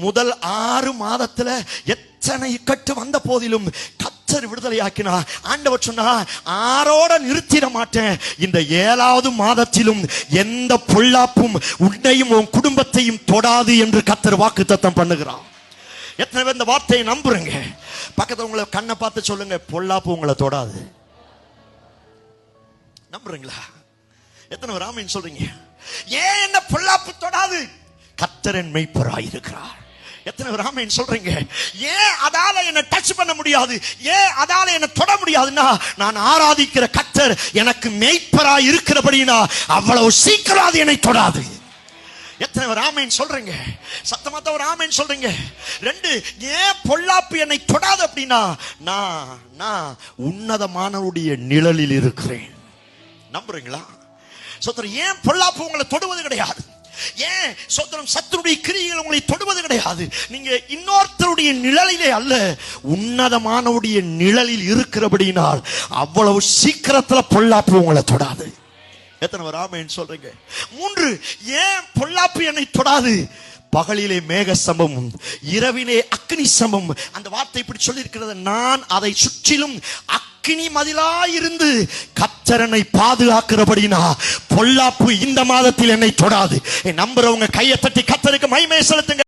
முதல் 6 மாதத்துல எத்தனை இக்கட்டு வந்த போதிலும் கர்த்தர் விடுதலையாக்கினா. ஆண்டவர் சொன்னா, ஆரோட நிறுத்திட மாட்டேன், இந்த 7வது மாதத்திலும் எந்த பொல்லாப்பும் உன்னையும் உன் குடும்பத்தையும் தொடாது என்று கர்த்தர் வாக்குத்தத்தம் பண்ணுகிறார். எத்தனை பேர் இந்த வார்த்தையை நம்புறீங்க? பக்கத்துல உங்களை கண்ணை பார்த்து சொல்லுங்க, பொல்லாப்பு உங்களை தொடாது. நம்புறீங்களா? எத்தனை பேர் ஆமென் சொல்றீங்க? ஏன் என்ன பொல்லாப்பு தொடாது? கர்த்தர் என் மேய்ப்பராய் இருக்கிறார். எத்தனை பேர் ஆமென் சொல்றீங்க? ஏன் அதால என்ன டச் பண்ண முடியாது, ஏன் அதால என்ன தொட முடியாதுன்னா, நான் ஆராதிக்கிற கர்த்தர் எனக்கு மேய்ப்பராய் இருக்கிறபடினா அவ்வளவு சீக்கிரம் அது என்னை தொடாது. எத்தனை பேர் ஆமென் சொல்றீங்க? சத்தமா ஒரு ஆமென் சொல்றீங்க? 2, ஏன் பொல்லாப்பு என்னை தொடாது அப்படின்னா, நான் உன்னதமானவருடைய நிழலில் இருக்கிறேன். நம்புறீங்களா? சோதரம், ஏன் பொல்லாப்பு உங்களை தொடுவது கிடையாது? ஏன் சோதரம் சத்துருடைய கிரியைகள் உங்களை தொடுவது கிடையாது? நீங்க இன்னொருத்தருடைய நிழலிலே அல்ல, உன்னதமானவருடைய நிழலில் இருக்கிறபடினால் அவ்வளவு சீக்கிரத்துல பொல்லாப்பு உங்களை தொடாது. எத்தனை பேர் ஆமென் சொல்றீங்க? 3, ஏன் பொல்லாப்பு என்னை தொடாது? பகலிலே மேக சம்பமும் இரவிலே அக்னி சம்பமும். அந்த வார்த்தை இப்படி சொல்லி இருக்கிறது, நான் அதை சுற்றிலும் அக்னி மதிலாயிருந்து கர்த்தரனை பாதுகாக்கிறபடினா பொல்லாப்பு இந்த மாதத்தில் என்னை தொடாது. நம்புறவங்க கையை தட்டி கர்த்தருக்கு மகிமை செலுத்துங்க.